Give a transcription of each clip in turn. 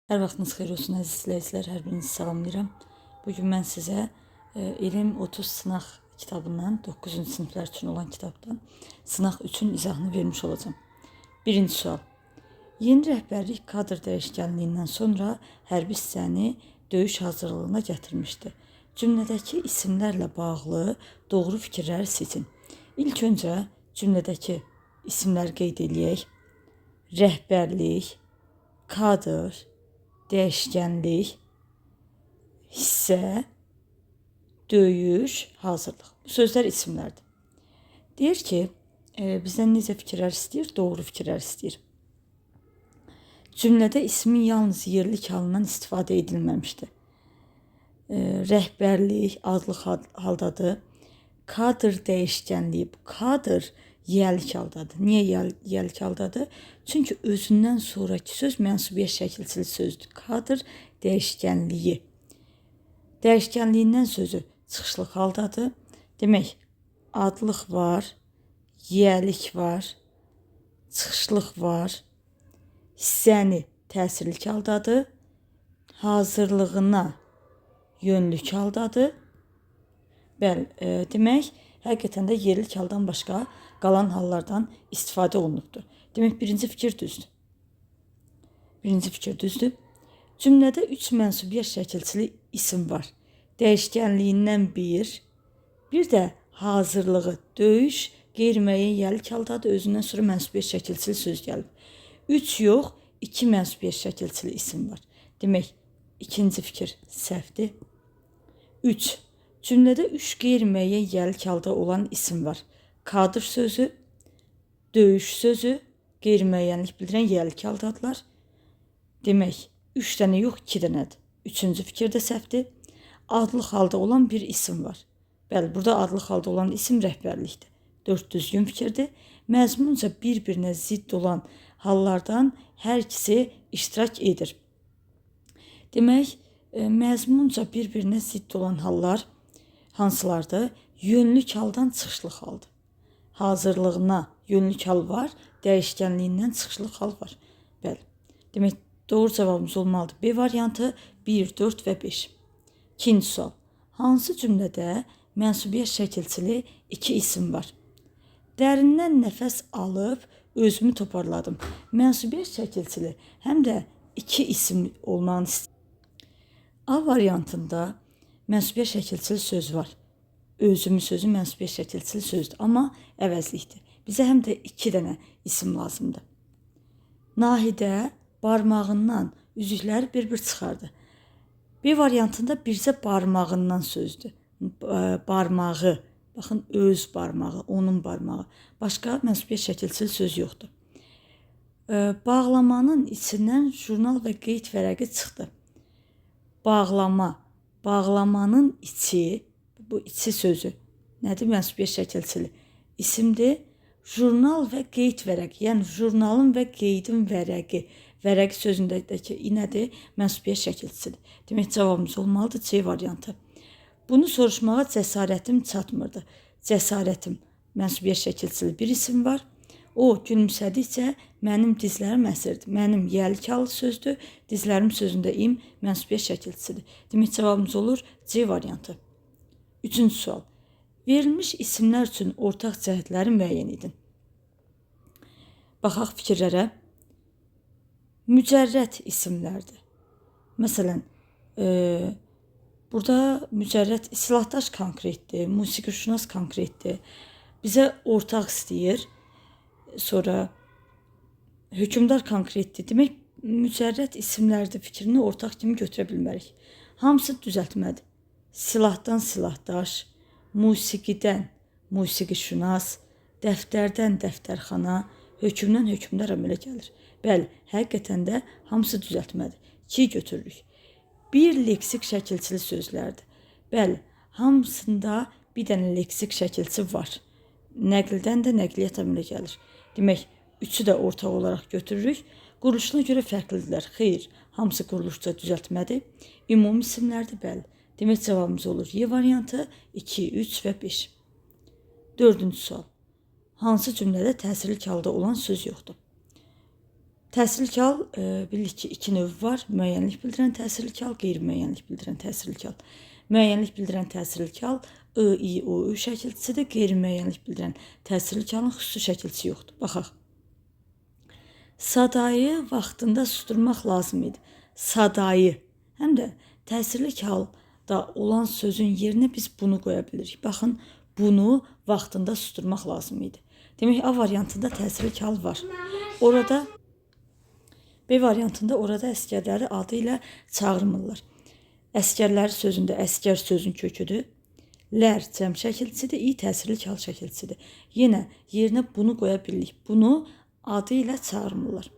Hər vaxtınız xeyir olsun əziz izləyicilər, hər birinizi salamlayıram. Bugün mən sizə İlim 30 sınaq kitabından, 9-cu siniflər üçün olan kitabdan sınaq 3-ün izahını vermiş olacağım. Birinci sual. Yeni rəhbərlik kadr dəyişkənliyindən sonra hərbi hissəni döyüş hazırlığına gətirmişdi. Cümlədəki isimlərlə bağlı doğru fikirləri seçin. İlk öncə cümlədəki isimləri qeyd eləyək. Rəhbərlik, kadr, dəyişkənlik, hissə, döyüş, hazırlıq. Bu sözlər isimlərdir. Deyir ki, bizdən necə fikirlər istəyir? Doğru fikirlər istəyir. Cümlədə ismin yalnız yerlik halından istifadə edilməmişdir. Rəhbərlik adlıq haldadır. Kadr dəyişkənliyi, bu kadr yiyəlik haldadır. Niyə yiyəlik haldadır? Çünki özündən sonraki söz mənsubiyyət şəkilçili sözdür. Kadr dəyişkənliyi. Dəyişkənliyindən sözü çıxışlıq haldadır. Demək, adlıq var, yiyəlik var, çıxışlıq var, hissəni təsirlik haldadır, hazırlığına yönlük haldadır. Bəli, demək, həqiqətən də yerlik haldan başqa qalan hallardan istifadə olunubdur. Demək, birinci fikir düzdür. Birinci fikir düzdür. Cümlədə 3 mənsubiyyət şəkilçili isim var. Dəyişkənliyindən bir də hazırlığı, döyüş, qeyri-müəyyən yiyəlik haldadır, özündən sonra mənsubiyyət şəkilçili söz gəlib. 3 yox, 2 mənsubiyyət şəkilçili isim var. Demək, ikinci fikir səhvdir. 3. Cümlədə 3 qeyri-müəyyən yiyəlik halda olan isim var. Kadr sözü, döyüş sözü, qeyri-müəyyənlik bildirən yiyəlik haldadılar. Demək, 3 dənə yox, 2 dənədir. Üçüncü fikir də səhvdir. Adlıq halda olan bir isim var. Bəli, burada adlıq halda olan isim rəhbərlikdir. 4 düzgün fikirdir. Məzmunca bir-birinə zidd olan hallardan hər ikisi iştirak edir. Demək, məzmunca bir-birinə zidd olan hallar hansılardır? Yönlük haldan çıxışlıq haldır. Hazırlığına yönlük hal var, dəyişkənliyindən çıxışlıq hal var. Bəli. Demək, doğru cavabımız olmalıdır. B variantı 1, 4 və 5. İkinci sual. Hansı cümlədə mənsubiyyət şəkilçili 2 isim var? Dərindən nəfəs alıb özümü toparladım. Mənsubiyyət şəkilçili həm də 2 isim olmağını istəyir. A variantında mənsubiyyət şəkilçili söz var. Özümü sözü mənsubiyyət şəkilçili sözdür, amma əvəzlikdir. Bizə həm də 2 dənə isim lazımdır. Nahidə barmağından üzükləri bir-bir çıxardı. B variantında bircə barmağından sözdür. Barmağı, baxın, öz barmağı, onun barmağı. Başqa mənsubiyyət şəkilçili söz yoxdur. Bağlamanın içindən jurnal və qeyd vərəqi çıxdı. Bağlama, bağlamanın içi, bu içi sözü nədir? Mənsubiyyət şəkilçili isimdir. Jurnal və qeyd vərəqi, yəni jurnalın və qeydin vərəqi. Vərəqi sözündəki nədir? Mənsubiyyət şəkilçilidir. Demək, cavabımız olmalıdır C variantı. Bunu soruşmağa cəsarətim çatmırdı. Cəsarətim, mənsubiyyət şəkilçili bir isim var. O gülümsədikcə mənim dizlərim əsirdi. Mənim yiyəlik halı sözdür. Dizlərim sözündə im mənsubiyyət şəkilçisidir. Demək, cavabımız olur C variantı. Üçüncü sual. Verilmiş isimlər üçün ortaq cəhətləri müəyyən edin. Baxaq fikirlərə. Mücərrəd isimlərdir. Məsələn, burada mücərrəd silahdaş konkretdir, musiqişünas konkretdir. Bizə ortaq istəyir. Sonra hökmdar konkretdir. Demək, mücərrəd isimlərdir fikrini ortaq kimi götürə bilmərik. Hamısı düzəltmədir. Silahdan silahdaş, musiqidən musiqişünas, dəftərdən dəftərxana, hökmdən hökmdar əmələ gəlir. Bəli, həqiqətən də hamısı düzəltmədir. 2 götürürük. Bir leksik şəkilçili sözlərdir. Bəli, hamısında bir dənə leksik şəkilçi var. Nəqldən də nəqliyyat əmələ gəlir. Demək, 3-ü də ortaq olaraq götürürük. Quruluşuna görə fərqlidirlər. Xeyr, hamısı quruluşca düzəltmədir. Ümumi isimlərdir, bəli. Demək, cavabımız olur Y variantı 2, 3 və 5. 4-cü sual. Hansı cümlədə təsirlik halda olan söz yoxdur? Təsirlik hal bildik ki, iki növ var. Müəyyənlik bildirən təsirlik hal, qeyri-müəyyənlik bildirən təsirlik hal. Müəyyənlik bildirən təsirlik hal I, I, O, Ü şəkilçisidir. Qeyri-müəyyənlik bildirən təsirlik halın xüsusi şəkilçisi yoxdur. Baxaq. Sadayı vaxtında susturmaq lazım idi. Sadayı, həm də təsirlik halda olan sözün yerinə biz bunu qoya bilirik. Baxın, bunu vaxtında susturmaq lazım idi. Demək, A variantında təsirlik hal var. Orada B variantında orada əskərləri adı ilə çağırmırlar. Əskərləri sözündə əskər sözün köküdür. Lər cəm şəkilçisidir, I təsirlik hal şəkilçisidir. Yenə yerinə bunu qoya bilirik. Bunu adı ilə çağırmırlar.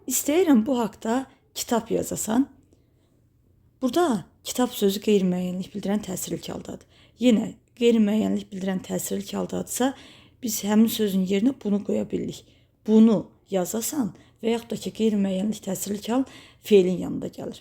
İstəyirəm bu haqda kitab yazasan. Burada kitab sözü qeyri-müəyyənlik bildirən təsirlik haldadır. Yenə qeyri-müəyyənlik bildirən təsirlik haldadırsa, biz həmin sözün yerinə bunu qoya bilirik. Bunu yazasan və yaxud da ki, qeyri-müəyyənlik təsirlik hal feilin yanında gəlir.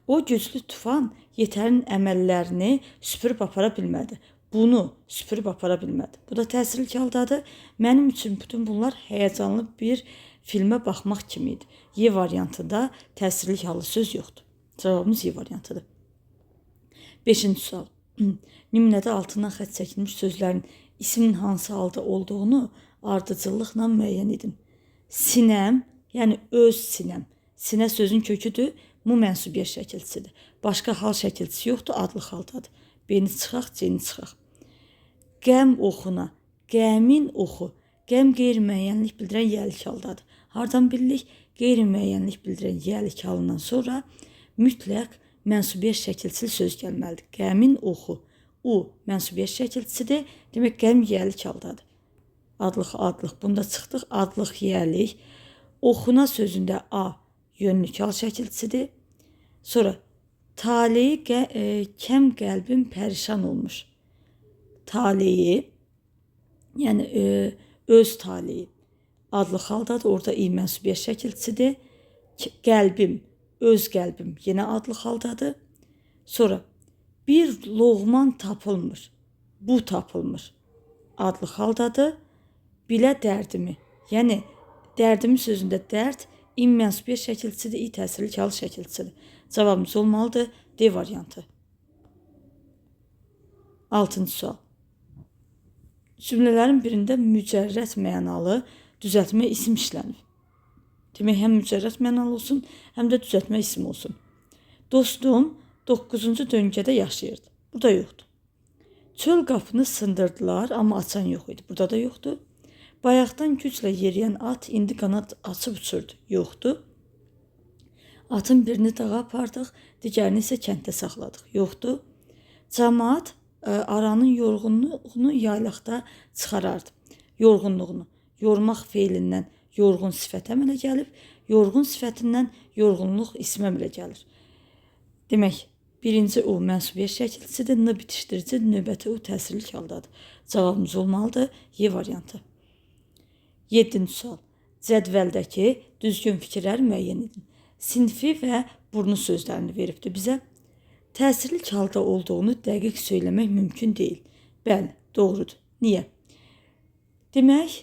O güclü tufan yetərin əməllərini süpürüb apara bilmədi. Bunu süpürüb apara bilmədi. Bu da təsirlik haldadır. Mənim üçün bütün bunlar həyəcanlı bir filmə baxmaq kimi idi. Y variantında təsirlik halı söz yoxdur. Cavabımız Y variantıdır. 5-ci sual. Nümunədə altından xətt çəkilmiş sözlərin ismin hansı halda olduğunu ardıcıllıqla müəyyən edin. Sinəm, yəni öz sinəm. Sinə sözün köküdür, mu mənsubiyyət şəkilçisidir. Başqa hal şəkilçisi yoxdur, adlıq haldadır. B-ni çıxaq, C-ni çıxaq. Qəm oxuna, qəmin oxu. Qəm qeyri-müəyyənlik bildirən yəlik haldadır. Hardan bilirik? Qeyri-müəyyənlik bildirən yəlik halından sonra mütləq mənsubiyyət şəkilçili söz gəlməlidir. Qəmin oxu. U mənsubiyyət şəkilçisidir. Demək, qəm yəlik haldadır. Adlıq. Bunda çıxdıq. Adlıq yəlik. Oxuna sözündə A yönlük hal şəkilçisidir. Sonra taleyi kəm qəlbim pərişan olmuş. Taleyi, yəni öz taleyi adlıq haldadır. Orada I mənsubiyyət şəkilçisidir. Qəlbim, öz qəlbim yenə adlıq haldadır. Sonra bir loğman tapılmır. Bu tapılmır. Adlıq haldadır. Bilə dərdimi. Yəni dərdimi sözündə dərd I mənsubiyyət şəkilçisidir, I təsirlik hal şəkilçisidir. Cavabımız olmalıdır D variantı. 6-cı sual. Cümlələrin birində mücərrət mənalı düzəltmə isim işlənir. Demək, həm mücərrət mənalı olsun, həm də düzəltmə isim olsun. Dostum 9-cu döngədə yaşayırdı. Burada yoxdur. Çöl qapını sındırdılar, amma açan yox idi. Burada da yoxdur. Bayaqdan güclə yeriyən at indi qanad açıb uçurdu. Yoxdur. Atın birini dağa apardıq, digərini isə kənddə saxladıq. Yoxdur. Camaat aranın yorğunluğunu yaylaqda çıxarardı. Yorğunluğunu. Yormaq feilindən yorğun sifət əmələ gəlib, yorğun sifətindən yorğunluq ism əmələ gəlir. Demək, birinci U mənsubiyyət şəkilçisidir, N bitişdirici, növbəti U təsirlik haldadır. Cavabımız olmalıdır Y variantı. 7-ci sual. Cədvəldəki düzgün fikirləri müəyyən edin. Sinfi və burnu sözlərini veribdir bizə. Təsirlik halda olduğunu dəqiq söyləmək mümkün deyil. Bəli, doğrudur. Niyə? Demək,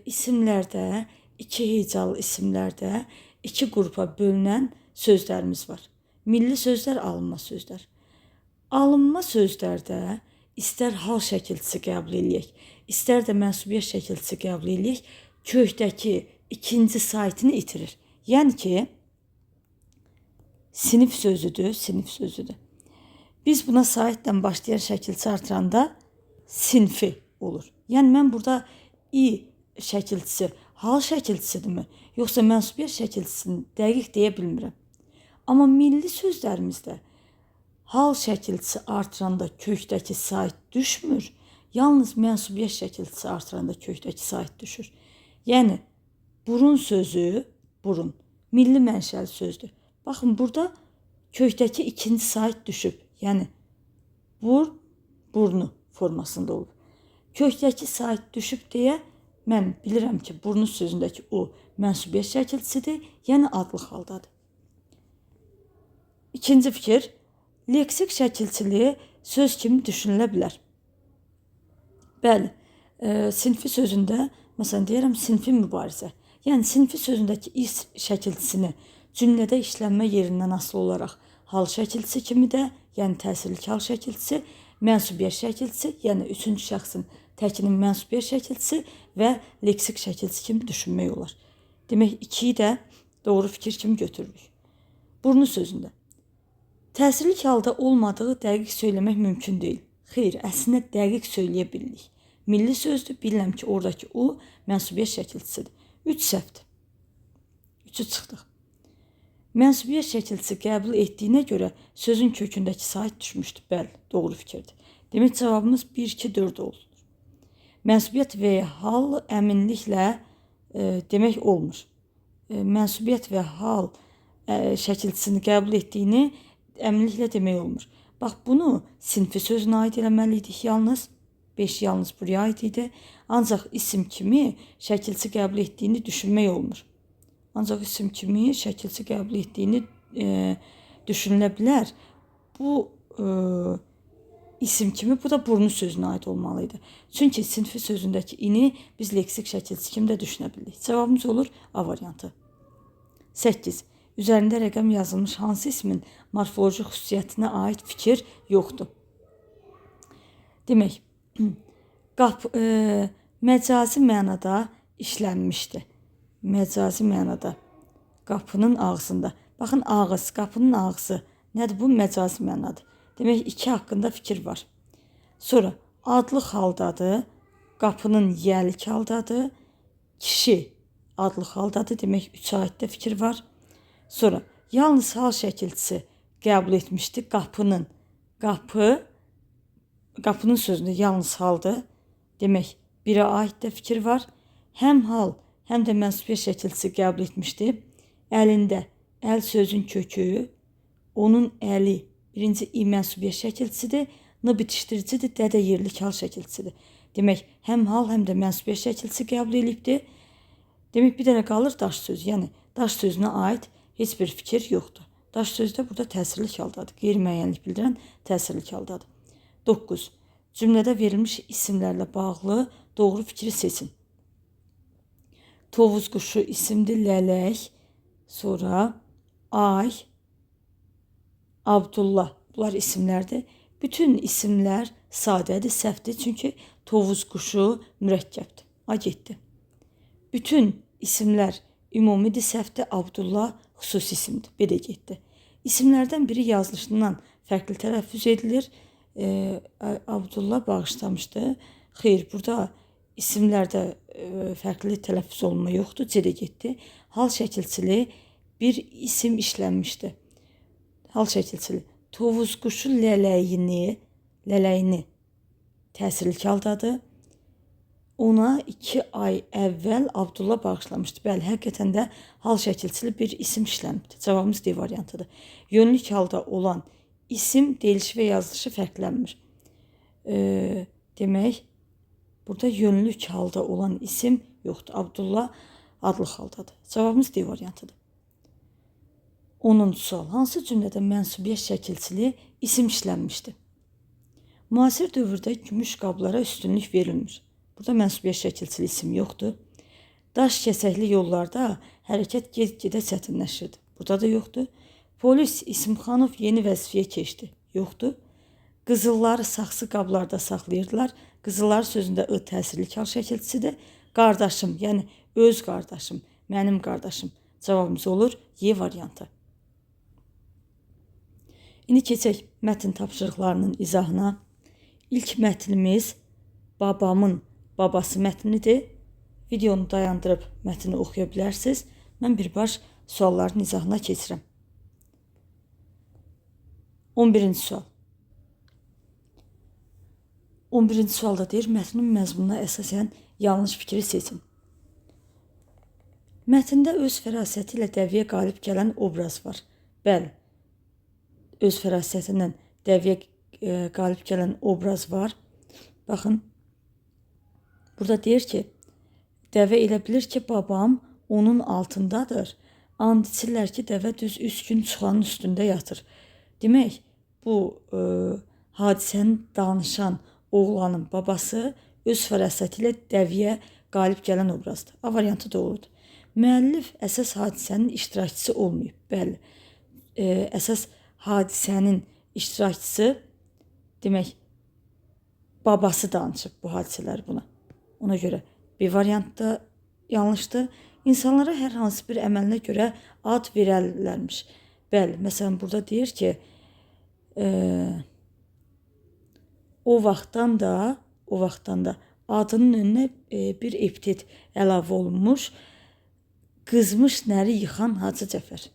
isimlərdə, iki hecalı isimlərdə iki qrupa bölünən sözlərimiz var. Milli sözlər, alınma sözlər. Alınma sözlərdə istər hal şəkilçisi qəbul eləyək, istər də mənsubiyyət şəkilçisi qəbul eləyək, kökdəki ikinci saytını itirir. Yəni ki, sinif sözüdür. Biz buna saytdan başlayan şəkilçi artıranda sinfi olur. Yəni, mən burada I şəkilçisi hal şəkilçisidirmi, yoxsa mənsubiyyət şəkilçisini dəqiq deyə bilmirəm. Amma milli sözlərimizdə hal şəkilçisi artıranda kökdəki sayt düşmür, yalnız mənsubiyyət şəkilçisi artıranda kökdəki sayt düşür. Yəni, burun sözü, burun, milli mənşəli sözdür. Baxın, burada kökdəki ikinci sayt düşüb. Yəni, burnu formasında olur. Kökdəki sayt düşüb deyə mən bilirəm ki, burnu sözündəki O mənsubiyyət şəkilçisidir, yəni adlıq haldadır. İkinci fikir, leksik şəkilçiliyi söz kimi düşünülə bilər. Bəli, sinfi sözündə, məsələn deyərəm, sinfi mübarizə. Yəni sinfi sözündəki is şəkilçisini cümlədə işlənmə yerindən asılı olaraq hal şəkilçisi kimi də, yəni təsirli hal şəkilçisi, mənsubiyyət şəkilçisi, yəni üçüncü şəxsin təkinin mənsubiyyət şəkilçisi və leksik şəkilçisi kimi düşünmək olar. Demək 2-yi də doğru fikir kimi götürürük. Burnu sözündə təsirli halda olmadığı dəqiq söyləmək mümkün deyil. Xeyr, əslində dəqiq söyləyə bilirik. Milli sözdür, bilirəm ki, oradakı o mənsubiyyət şəkilçisidir. 3 səhvdir. 3-ü çıxdıq. Mənsubiyyət şəkilçisi qəbul etdiyinə görə sözün kökündəki sait düşmüşdür. Bəli, doğru fikirdir. Demək cavabımız 1, 2, 4 olur. Mənsubiyyət və hal əminliklə demək olmur. Mənsubiyyət və hal şəkilçisini qəbul etdiyini əminliklə demək olmur. Bax, bunu sinfi sözünə aid eləməliydik yalnız. 5 yalnız buraya aid idi. Ancaq isim kimi şəkilçi qəbul etdiyini düşünmək olmur. Ancaq isim kimi şəkilçi qəbul etdiyini düşünülə bilər. Bu isim kimi, bu da burnu sözünə aid olmalıydı. Çünki sinfi sözündəki ini biz leksik şəkilçi kimi də düşünə bilirik. Cavabımız olur A variantı. 8. Üzərində rəqəm yazılmış hansı ismin morfoloji xüsusiyyətinə aid fikir yoxdur? Demək, məcazi mənada işlənmişdi. Məcazi mənada qapının ağzında. Baxın, ağız, qapının ağzı. Nədir bu? Məcazi mənadır. Demək, 2 haqqında fikir var. Sonra adlı haldadır, qapının yəlik haldadır, kişi adlı haldadır. Demək, 3 aiddə fikir var. Sonra yalnız hal şəkilçisi qəbul etmişdi qapının. Qapının sözündə yalnız haldır. Demək, 1-ə aid də fikir var. Həm hal, həm də mənsubiyyət şəkilçisi qəbul etmişdi. Əlində, əl sözün kökü, onun əli birinci i mənsubiyyət şəkilçisidir, n bitişdiricidir, dədə yerlik hal şəkilçisidir. Demək, həm hal, həm də mənsubiyyət şəkilçisi qəbul edibdir. Demək, bir dənə qalır daş sözü. Yəni, daş sözünə aid heç bir fikir yoxdur. Daş sözü də burada təsirli haldadır. Qeyri-müəyyənlik bildirən təsirli haldadır. 9. Cümlədə verilmiş isimlərlə bağlı doğru fikri seçin. Tovuz quşu isimdir, lələk, sonra ay, Abdullah. Bunlar isimlərdir. Bütün isimlər sadədir, səhvdir. Çünki tovuz quşu mürəkkəbdir. A getdi. Bütün isimlər ümumidir, səhvdir. Abdullah xüsusi isimdir. B də getdi. İsimlərdən biri yazılışından fərqli tələffüz edilir. Abdullah bağışlamışdı. Xeyr, burada isimlərdə fərqli tələffüz olunma yoxdur. C də getdi. Hal şəkilçili bir isim işlənmişdi. Hal şəkilçili. Tovuz quşu lələyini təsirli haldadır. Ona 2 ay əvvəl Abdullah bağışlamışdı. Bəli, həqiqətən də hal şəkilçili bir isim işlənibdir. Cavabımız D variantıdır. Yönlük halda olan isim deyilişi və yazılışı fərqlənmir. Demək, burada yönlük halda olan isim yoxdur. Abdullah adlı haldadır. Cavabımız D variantıdır. 10-cu sual. Hansı cümlədə mənsubiyyət şəkilçili isim işlənmişdir? Müasir dövrdə gümüş qablara üstünlük verilmir. Burada mənsubiyyət şəkilçili isim yoxdur. Daş kəsəkli yollarda hərəkət get-gedə çətinləşirdi. Burada da yoxdur. Polis İsmxanov yeni vəzifəyə keçdi. Yoxdur. Qızılları saxsı qablarda saxlayırdılar. Qızıllar sözündə ı təsirli hal şəkilçisidir. Qardaşım, yəni öz qardaşım, mənim qardaşım. Cavabımız olur Y variantı. İndi keçək mətn tapşırıqlarının izahına. İlk mətnimiz babamın babası mətnidir. Videonu dayandırıb mətni oxuya bilərsiniz. Mən birbaş sualların izahına keçirəm. 11-ci sual. 11-ci sualda deyir, mətnin məzmununa əsasən yanlış fikri seçin. Mətndə öz fərasəti ilə dəviyə qalib gələn obraz var. Bəli, öz fərasəti ilə dəviyə qalib gələn obraz var. Baxın, burada deyir ki, dəvə elə bilir ki, babam onun altındadır. And içirlər ki, dəvə düz 3 gün çuxanın üstündə yatır. Demək, bu hadisəni danışan oğlanın babası öz fərasəti ilə dəviyə qalib gələn obrazdır. A variantı doğrudur. Müəllif əsas hadisənin iştirakçısı olmayıb. Bəli. Əsas hadisənin iştirakçısı demək babası danışıb bu hadisələri buna. Ona görə bir variant da yanlışdır. İnsanlara hər hansı bir əməlinə görə ad verərlərmiş. Bəli, məsələn burada deyir ki, o vaxtdan da adının önünə bir epitet əlavə olunmuş. Qızmış nəri yıxan Hacı Cəfər.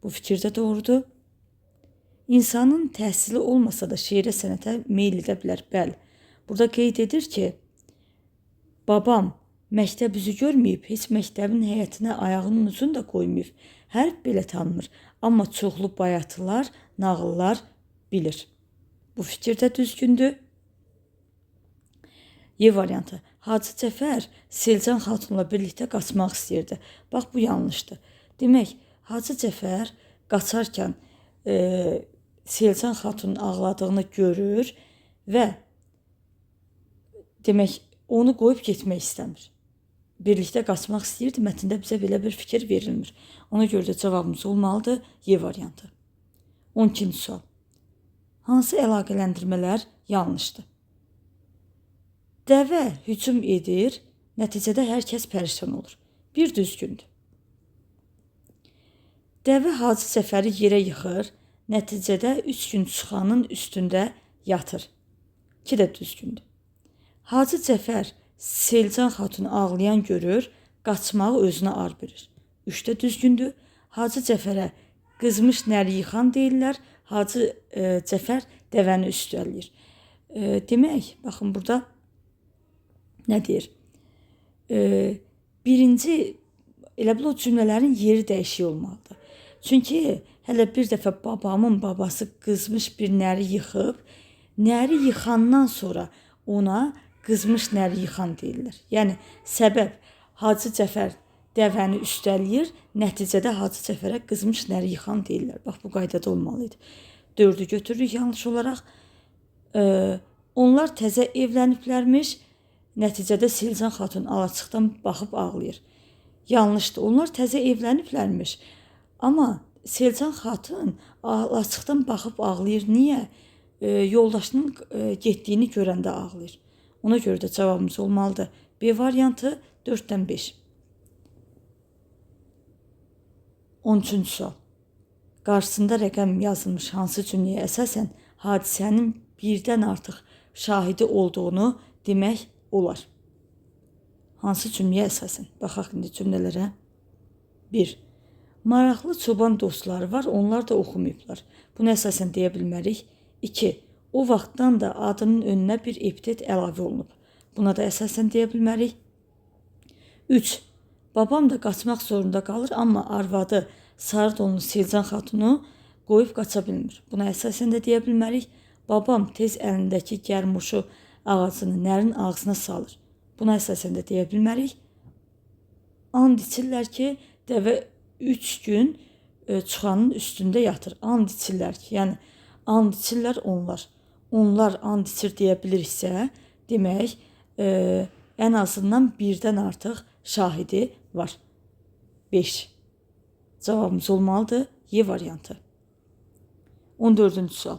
Bu fikir də doğrudur. İnsanın təhsili olmasa da şeirə, sənətə meyl edə bilər. Bəli. Burada qeyd edir ki, babam məktəb üzü görməyib, heç məktəbin həyətinə ayağının ucunu da qoymayıb. Hərf belə tanınır, amma çoxlu bayatılar, nağıllar bilir. Bu fikir də düzgündür. Y variantı. Hacı Cəfər Selcan xatunla birlikdə qaçmaq istəyirdi. Bax, bu yanlışdır. Demək, Hacı Cəfər qaçarkən Selcan xatunun ağladığını görür və demək, onu qoyub getmək istəmir. Birlikdə qaçmaq istəyirdi. Mətndə bizə belə bir fikir verilmir. Ona görə də cavabımız olmalıdır Y variantı. 12-ci sual. Hansı əlaqələndirmələr yanlışdır? Dəvə hücum edir, nəticədə hər kəs pərişan olur. Bir düzgündür. Dəvə Hacı Cəfəri yerə yıxır, nəticədə 3 gün çuxanın üstündə yatır. 2 də düzgündür. Hacı Cəfər Selcan xatunu ağlayan görür, qaçmağı özünə ar verir. 3 də düzgündür. Hacı Cəfərə qızmış nəri yıxan deyirlər, Hacı Cəfər dəvəni üstələyir. Demək, baxın burada nə deyir? Birinci, elə bil o cümlələrin yeri dəyişik olmalıdır. Çünki hələ bir dəfə babamın babası qızmış bir nəri yıxıb, nəri yıxandan sonra ona qızmış nəri yıxan deyirlər. Yəni, səbəb Hacı Cəfər dəvəni üstələyir, nəticədə Hacı Cəfərə qızmış nəri yıxan deyirlər. Bax, bu qaydada olmalıydı. 4-ü götürürük yanlış olaraq. Onlar təzə evləniblərmiş, nəticədə Selcan xatun alaçıqdan baxıb ağlayır. Yanlışdır. Onlar təzə evləniblərmiş. Amma Selcan xatun alaçıqdan baxıb ağlayır. Niyə? Yoldaşının getdiyini görəndə ağlayır. Ona görə də cavabımız olmalıdır. B variantı 4-dən 5. 13-cü sual. Qarşısında rəqəm yazılmış hansı cümləyə əsasən hadisənin birdən artıq şahidi olduğunu demək olar. Hansı cümləyə əsasən? Baxaq indi cümlələrə. 1. Maraqlı çoban dostları var, onlar da oxumayıblar. Buna əsasən deyə bilmərik. 2. O vaxtdan da adının önünə bir epitet əlavə olunub. Buna da əsasən deyə bilmərik. 3. Babam da qaçmaq zorunda qalır, amma arvadı sarı donlu Selcan xatunu qoyub qaça bilmir. Buna əsasən də deyə bilmərik. Babam tez əlindəki gərmuşu ağacını nərin ağzına salır. Buna əsasən də deyə bilmərik. And içirlər ki, dəvə 3 gün çuxanın üstündə yatır. And içirlər ki, yəni and içirlər onlar. Onlar and içir deyə biliriksə, demək, ən azından birdən artıq şahidi var. 5. Cavabımız olmalıdır Y variantı. 14-cü sual.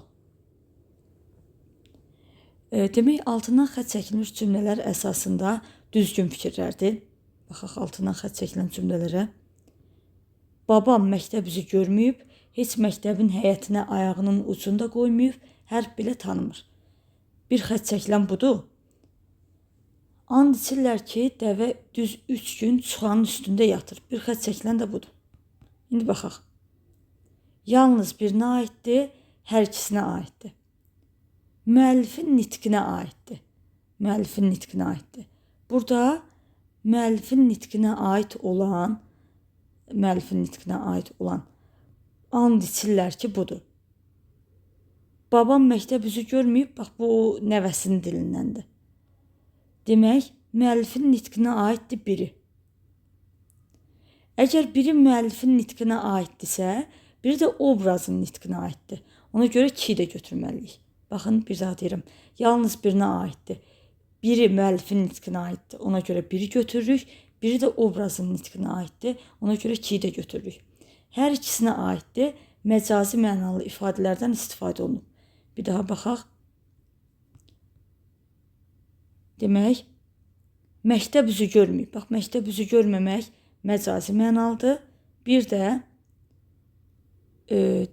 Demək, altından xətt çəkilmiş cümlələr əsasında düzgün fikirlərdir. Baxaq altından xətt çəkilən cümlələrə. Babam məktəb üzü görməyib, heç məktəbin həyətinə ayağının ucunda qoymayıb, hərf belə tanımır. Bir xətt çəkilən budur. And içirlər ki, dəvə düz 3 gün çuxanın üstündə yatır. Bir xətt çəkilən də budur. İndi baxaq. Yalnız birinə aiddir, hər ikisinə aiddir. Müəllifin nitqinə aiddir. Müəllifin nitqinə aiddir. Burada müəllifin nitqinə aid olan and içirlər ki, budur. Babam məktəb üzü görməyib, bax bu nəvəsinin dilindəndir. Demək, müəllifin nitqinə aiddir biri. Əgər biri müəllifin nitqinə aiddirsə, biri də obrazın nitqinə aiddir. Ona görə 2-yi də götürməliyik. Baxın, bir daha deyirəm. Yalnız birinə aiddir. Biri müəllifin nitqinə aiddir. Ona görə biri götürürük. biri də obrazın nitqinə aiddir. Ona görə 2-yi də götürürük. Hər ikisinə aiddir. Məcazi mənalı ifadələrdən istifadə olunub. Bir daha baxaq. Demək, məktəb üzü görməyib. Bax, məktəb üzü görməmək məcazi mənalıdır. Bir də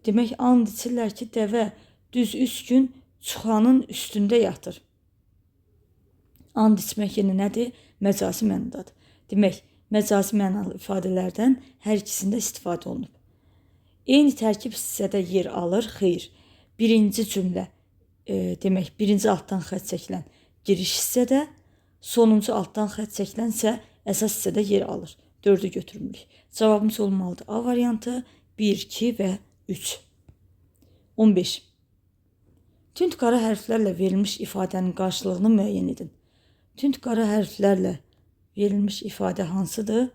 demək, and içirlər ki, dəvə düz 3 gün çuxanın üstündə yatır. And içmək yenə nədir? Məcazi mənadadır. Demək, məcazi mənalı ifadələrdən hər ikisində istifadə olunub. Eyni tərkib hissədə yer alır, xeyr. Birinci cümlə, demək, birinci altdan xətt çəkilən giriş hissədə, sonuncu altdan xətt çəkilən isə əsas hissədə yer alır. 4-ü götürmürük. Cavabımız olmalıdır A variantı, 1, 2 və 3. 15. Tünd qara hərflərlə verilmiş ifadənin qarşılığını müəyyən edin. Tünd qara hərflərlə verilmiş ifadə hansıdır?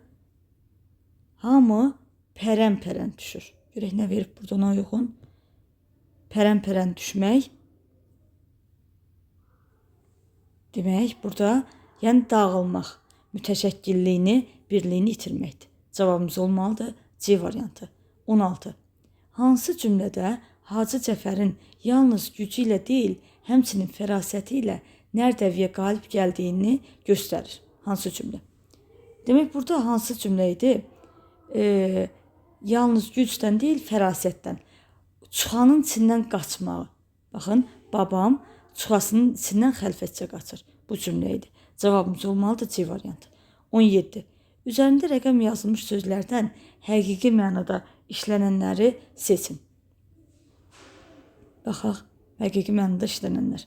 Hamı pərən-pərən düşür. Görək nə verib burada ona uyğun? Pərən-pərən düşmək. Demək, burada yəni dağılmaq, mütəşəkkilliyini, birliyini itirməkdir. Cavabımız olmalıdır C variantı. 16. Hansı cümlədə Hacı Cəfərin yalnız gücü ilə deyil, həmçinin fərasəti ilə Nərdəviyə qalib gəldiyini göstərir? Hansı cümlə? Demək, burada hansı cümlə idi? Yalnız gücdən deyil, fərasətdən. Çuxanın içindən qaçmağı. Baxın, babam çuxasının içindən xəlfətcə qaçır. Bu cümlə idi. Cavabımız olmalıdır C variantı. 17. Üzərində rəqəm yazılmış sözlərdən həqiqi mənada işlənənləri seçin. Baxaq, həqiqi mənada işlənənlər.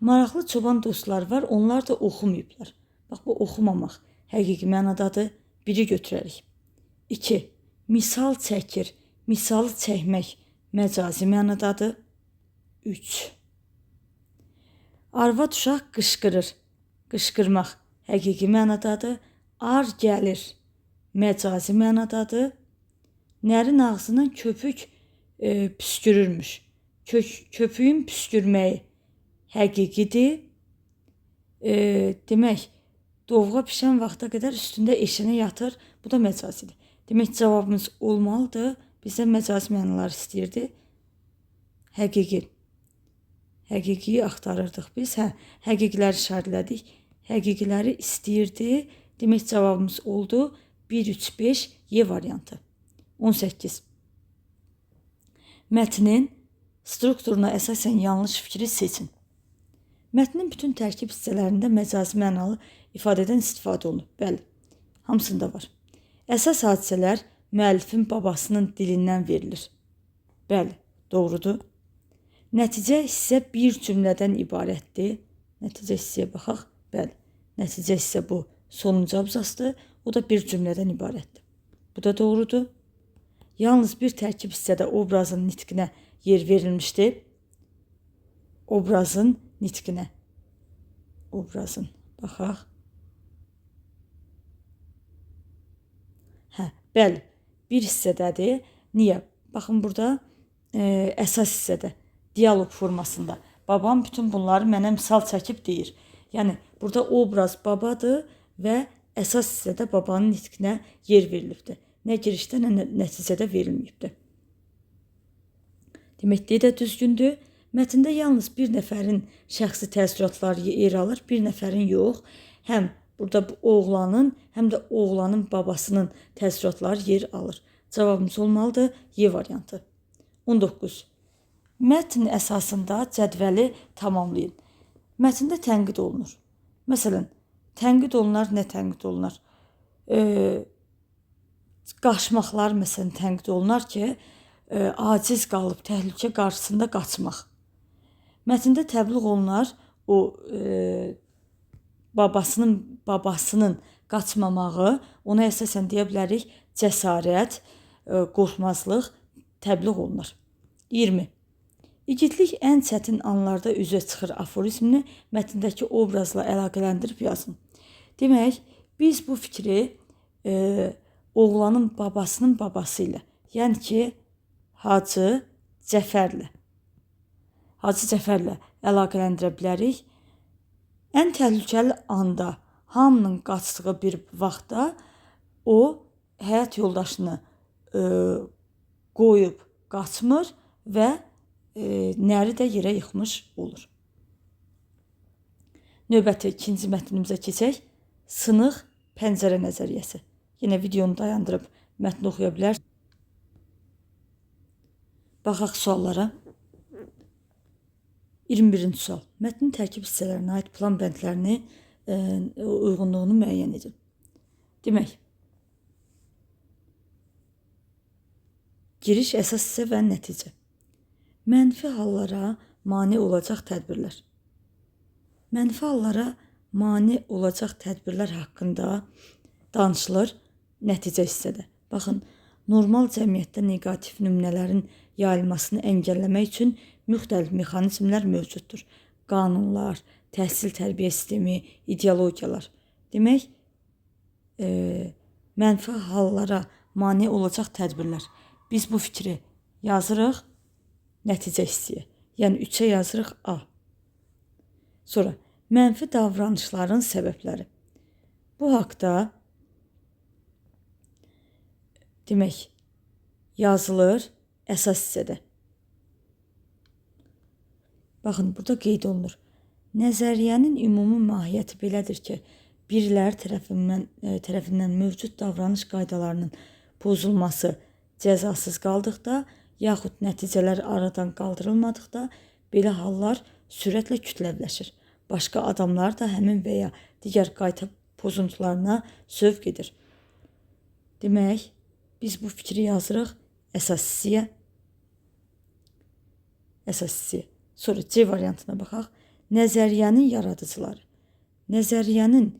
Maraqlı çoban dostlar var, onlar da oxumayıblar. Bax, bu oxumamaq həqiqi mənadadır. 1-i götürərik. 2. Misal çəkir, misalı çəkmək məcazi mənadadır. 3. Arvad uşaq qışqırır, qışqırmaq həqiqi mənadadır. Ar gəlir, məcazi mənadadır. Nərin ağzından köpük püskürürmüş. Köpüyün püskürməyi həqiqidir. Demək, dovğa pişən vaxta qədər üstündə eşinə yatır. Bu da məcazidir. Demək, cavabımız olmalıdır. Bizdən məcazi mənalar istəyirdi. Həqiqi. Həqiqiyi axtarırdıq biz. Həqiqiləri işarələdik. Həqiqiləri istəyirdi. Demək, cavabımız oldu 1, 3, 5 Y variantı. 18. Mətnin strukturuna əsasən yanlış fikri seçin. Mətnin bütün tərkib hissələrində məcazi mənalı ifadədən istifadə olunub. Bəli, hamısında var. Əsas hadisələr müəllifin babasının dilindən verilir. Bəli, doğrudur. Nəticə hissə bir cümlədən ibarətdir. Nəticə hissəyə baxaq. Bəli, nəticə hissə bu sonuncu abzasdır. O da bir cümlədən ibarətdir. Bu da doğrudur. Yalnız bir tərkib hissədə obrazın nitqinə yer verilmişdir. Obrazın nitqinə. Obrazın. Baxaq. Bəli, bir hissədədir. Niyə? Baxın, burada əsas hissədə, dialoq formasında. Babam bütün bunları mənə misal çəkib deyir. Yəni, burada obraz babadır və əsas hissədə babanın nitqinə yer verilibdir. Nə girişdə, nə nəticədə verilməyibdir. Demək, də düzgündür. Mətndə yalnız bir nəfərin şəxsi təəssüratları yer alır, bir nəfərin yox. Həm burada oğlanın, həm də oğlanın babasının təəssüratları yer alır. Cavabımız olmalıdır Y variantı. 19. Mətn əsasında cədvəli tamamlayın. Mətndə tənqid olunur. Məsələn, tənqid olunar, nə tənqid olunar? Qaçmaqlar məsələn tənqid olunar ki, aciz qalıb təhlükə qarşısında qaçmaq. Mətndə təbliğ olunar o babasının qaçmamağı, ona əsasən deyə bilərik cəsarət, qorxmazlıq təbliğ olunur. 20. İgidlik ən çətin anlarda üzə çıxır aforizmini mətndəki obrazla əlaqələndirib yazın. Demək, biz bu fikri oğlanın babasının babası ilə, yəni ki, Hacı Cəfərlə əlaqələndirə bilərik. Ən təhlükəli anda, hamının qaçdığı bir vaxtda o həyat yoldaşını qoyub qaçmır və nəri də yerə yıxmış olur. Növbəti ikinci mətnimizə keçək. Sınıq pəncərə nəzəriyyəsi. Yenə videonu dayandırıb mətni oxuya bilər. Baxaq suallara. 21-ci sual. Mətnin tərkib hissələrinə aid plan bəndlərini uyğunluğunu müəyyən edin. Demək, giriş, əsas hissə və nəticə. Mənfi hallara mane olacaq tədbirlər. Mənfi hallara mane olacaq tədbirlər haqqında danışılır nəticə hissədə. Baxın, normal cəmiyyətdə negativ nümunələrin yayılmasını əngəlləmək üçün müxtəlif mexanizmlər mövcuddur. Qanunlar, təhsil tərbiyə sistemi, ideologiyalar. Demək, mənfi hallara mane olacaq tədbirlər. Biz bu fikri yazırıq nəticə hissəyə. Yəni 3-ə yazırıq A. Sonra mənfi davranışların səbəbləri. Bu haqda demək yazılır əsas hissədə. Baxın, burada qeyd olunur. Nəzəriyyənin ümumi mahiyyəti belədir ki, birilər tərəfindən mövcud davranış qaydalarının pozulması cəzasız qaldıqda, yaxud nəticələr aradan qaldırılmadıqda, belə hallar sürətlə kütləvləşir. Başqa adamlar da həmin və ya digər qayda pozuntularına sövq edir. Demək, biz bu fikri yazırıq əsas hissəyə. Sonra C variantına baxaq. Nəzəriyyənin yaradıcıları. Nəzəriyyənin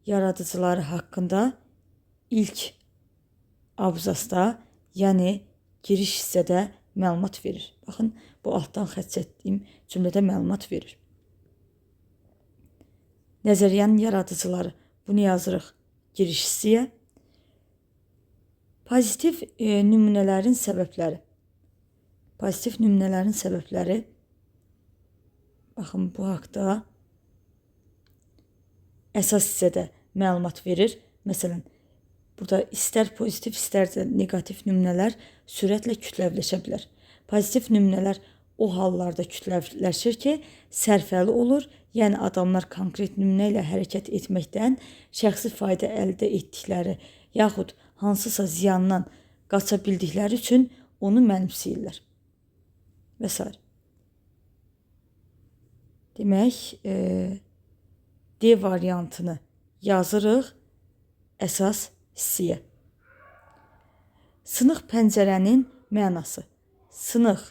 yaradıcıları haqqında ilk abzasda, yəni giriş hissədə məlumat verir. Baxın, bu altdan xətt çəkdiyim cümlədə məlumat verir. Nəzəriyyənin yaradıcıları. Bunu yazırıq giriş hissəyə. Pozitiv nümunələrin səbəbləri. Pozitiv nümunələrin səbəbləri. Baxın, bu haqda əsas hissədə məlumat verir. Məsələn, burada istər pozitiv, istər də negativ nümunələr sürətlə kütləvləşə bilər. Pozitiv nümunələr o hallarda kütləvləşir ki, sərfəli olur. Yəni adamlar konkret nümunə ilə hərəkət etməkdən şəxsi fayda əldə etdikləri, yaxud hansısa ziyandan qaça bildikləri üçün onu mənimsəyirlər. Və s. Demək, D variantını yazırıq əsas hissəyə. Sınıq pəncərənin mənası. Sınıq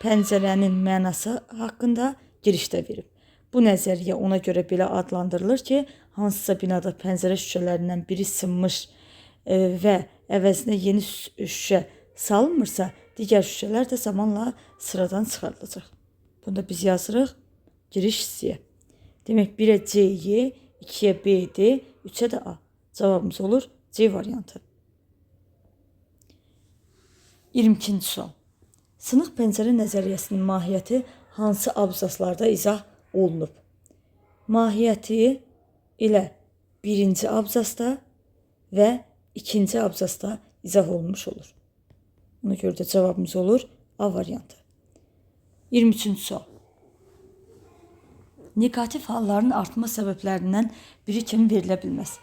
pəncərənin mənası haqqında girişdə verib. Bu nəzəriyyə ona görə belə adlandırılır ki, hansısa binada pəncərə şüşələrindən biri sınmış və əvəzinə yeni şüşə salınmırsa, digər şüşələr də zamanla sıradan çıxarılacaq. Bunu da biz yazırıq giriş hissəyə. Demək, 1-ə C-yi, 2-yə B-di, 3-ə də A. Cavabımız olur C variantı. 22-ci sual. Sınıq pəncərə nəzəriyyəsinin mahiyyəti hansı abzaslarda izah olunub? Mahiyyəti ilə 1-ci abzasda və 2-ci abzasda izah olunmuş olur. Ona görə də cavabımız olur A variantı. 23-cü sual. Negativ halların artma səbəblərindən biri kimi verilə bilməz.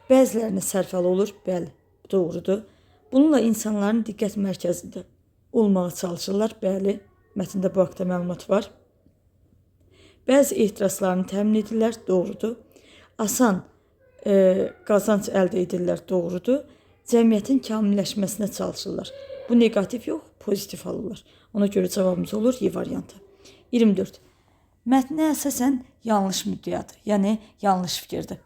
Bəzilərinə sərfəli olur, bəli, doğrudur. Bununla insanların diqqət mərkəzində olmağa çalışırlar, bəli, mətndə bu haqda məlumat var. Bəzi ehtiraslarını təmin edirlər, doğrudur. Asan qazanc əldə edirlər, doğrudur. Cəmiyyətin kamilləşməsinə çalışırlar. Bu negativ yox, pozitiv hal olar. Ona görə cavabımız olur Y variantı. 24. Mətnə əsasən yanlış müddəadır, yəni yanlış fikirdir.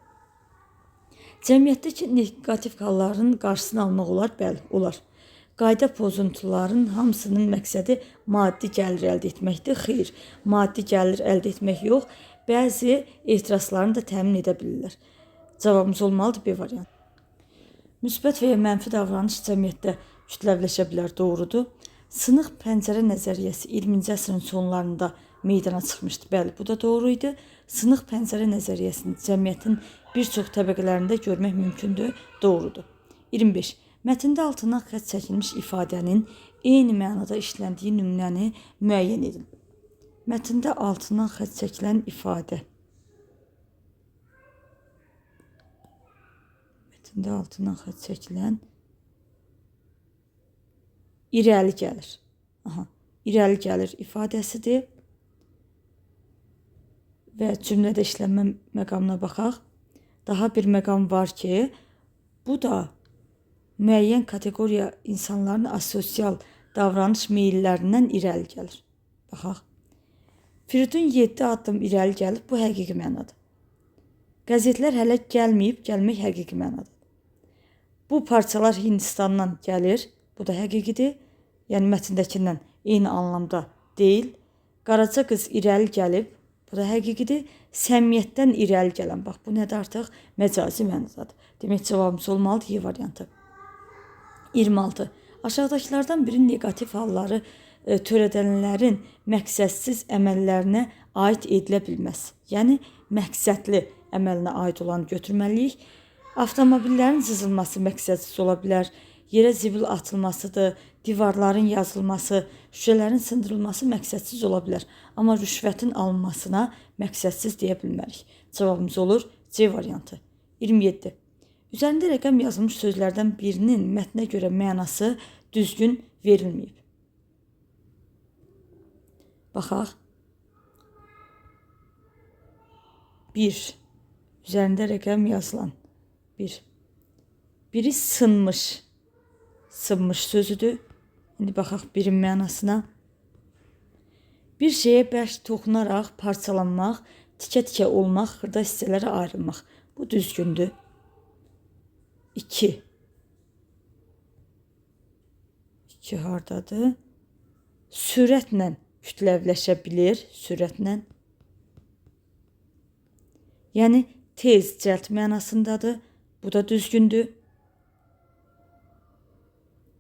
Cəmiyyətdəki negativ halların qarşısını almaq olar, bəli, olar. Qayda pozuntuların hamısının məqsədi maddi gəlir əldə etməkdir. Xeyr, maddi gəlir əldə etmək yox, bəzi ehtiraslarını da təmin edə bilirlər. Cavabımız olmalıdır B variantı. Müsbət və ya mənfi davranış cəmiyyətdə kütləvləşə bilər, doğrudur. Sınıq pəncərə nəzəriyyəsi 20-ci əsrin sonlarında meydana çıxmışdı. Bəli, bu da doğru idi. Sınıq pəncərə nəzəriyyəsini cəmiyyətin bir çox təbəqələrində görmək mümkündür. Doğrudur. 25. Mətndə altından xətt çəkilmiş ifadənin eyni mənada işləndiyi nümunəni müəyyən edin. Mətndə altından xətt çəkilən ifadə. Mətndə altından xətt çəkilən irəli gəlir. İrəli gəlir ifadəsidir. Və cümlədə işlənmə məqamına baxaq. Daha bir məqam var ki, bu da müəyyən kateqoriya insanların asosial davranış meyillərindən irəli gəlir. Baxaq. Firidun 7 addım irəli gəlib, bu həqiqi mənadır. Qəzetlər hələ gəlməyib, gəlmək həqiqi mənadır. Bu parçalar Hindistandan gəlir, bu da həqiqidir. Yəni mətndəkindən eyni anlamda deyil. Qaraca qız irəli gəlib, bu da həqiqidir. Səmiyyətdən irəli gələn, bax bu nədir artıq? Məcazi mənadadır. Demək cavabımız olmalıdır Y variantı. 26. Aşağıdakılardan biri negativ halları törədənlərin məqsədsiz əməllərinə aid edilə bilməz. Yəni məqsədli əməlinə aid olanı götürməliyik. Avtomobillərin cızılması məqsədsiz ola bilər. Yerə zibil atılmasıdır, divarların yazılması, şüşələrin sındırılması məqsədsiz ola bilər. Amma rüşvətin alınmasına məqsədsiz deyə bilmərik. Cavabımız olur C variantı. 27. Üzərində rəqəm yazılmış sözlərdən birinin mətnə görə mənası düzgün verilməyib. Baxaq. 1. Üzərində rəqəm yazılan 1. Biri sınmış. Sınmış sözüdür. İndi baxaq birin mənasına. Bir şeyə bərk toxunaraq parçalanmaq, tikə-tikə olmaq, xırda hissələrə ayrılmaq. Bu düzgündür. 2. 2 hardadır? Sürətlə kütləvləşə bilir, sürətlə. Yəni tez, cəld mənasındadır. Bu da düzgündür.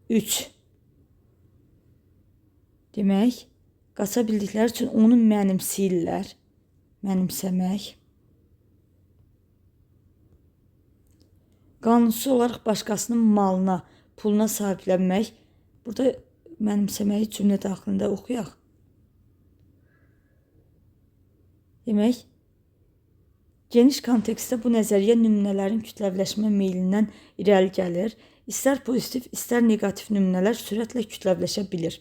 3. Demək, qaça bildikləri üçün onu mənimsəyirlər. Mənimsəmək. Qanunsuz olaraq başqasının malına, puluna sahiblənmək. Burada mənimsəməyi cümlə daxilində oxuyaq. Demək, geniş kontekstdə bu nəzəriyyə nümunələrin kütləvləşmə meylindən irəli gəlir. İstər pozitiv, istər negativ nümunələr sürətlə kütləvləşə bilir.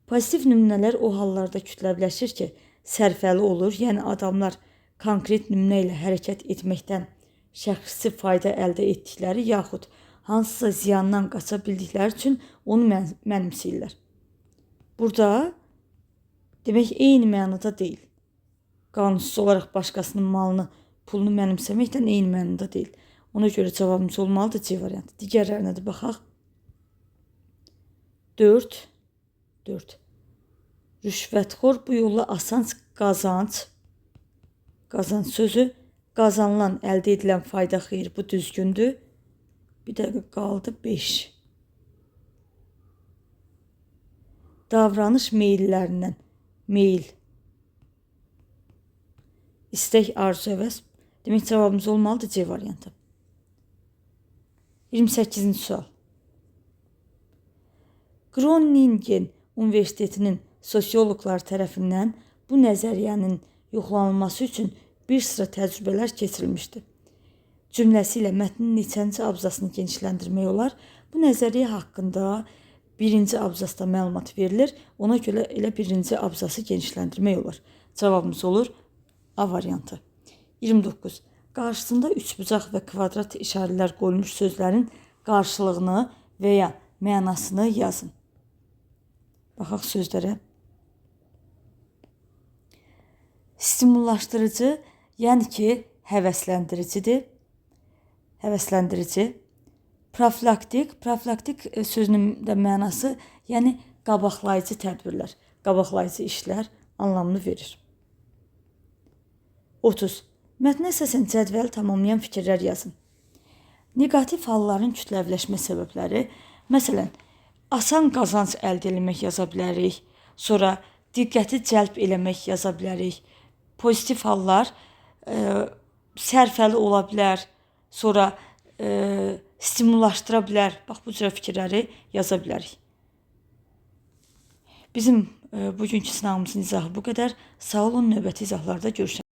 Pozitiv nümunələr o hallarda kütləvləşir ki, sərfəli olur, yəni adamlar konkret nümunə ilə hərəkət etməkdən şəxsi fayda əldə etdikləri yaxud hansısa ziyandan qaça bildikləri üçün onu mənimsəyirlər. Burada demək eyni mənada deyil. Qanunsuz olaraq başqasının malını, pulunu mənimsəməkdən eyni mənada deyil. Ona görə cavabımız olmalıdır C variantı. Digərlərinə də baxaq. 4. Rüşvətxor bu yolla asan qazanc sözü, qazanılan, əldə edilən fayda xeyir, bu düzgündür. Bir dəqiqə qaldı 5. Davranış meyillərindən, meyil, istək, arzu, əvəz. Demək cavabımız olmalıdır C variantı. 28-ci sual. Groningen Universitetinin sosioloqlar tərəfindən bu nəzəriyyənin yoxlanılması üçün bir sıra təcrübələr keçirilmişdir. Cümləsi ilə mətnin neçənci abzasını genişləndirmək olar. Bu nəzəriyyə haqqında birinci abzasda məlumat verilir. Ona görə elə birinci abzası genişləndirmək olar. Cavabımız olur A variantı. 29. Qarşısında üçbucaq və kvadrat işarələr qoyulmuş sözlərin qarşılığını və ya mənasını yazın. Baxaq sözlərə. Stimullaşdırıcı, yəni ki, həvəsləndiricidir. Həvəsləndirici. Profilaktik sözünün də mənası, yəni qabaqlayıcı tədbirlər, qabaqlayıcı işlər anlamını verir. 30. Mətnə əsasən cədvəli tamamlayan fikirlər yazın. Negativ halların kütləvləşmə səbəbləri, məsələn, asan qazanc əldə etmək yaza bilərik. Sonra diqqəti cəlb eləmək yaza bilərik. Pozitiv hallar sərfəli ola bilər, sonra stimullaşdıra bilər. Bax, bu cür fikirləri yaza bilərik. Bizim bugünkü sınavımızın izahı bu qədər. Sağ olun, növbəti izahlarda görüşək.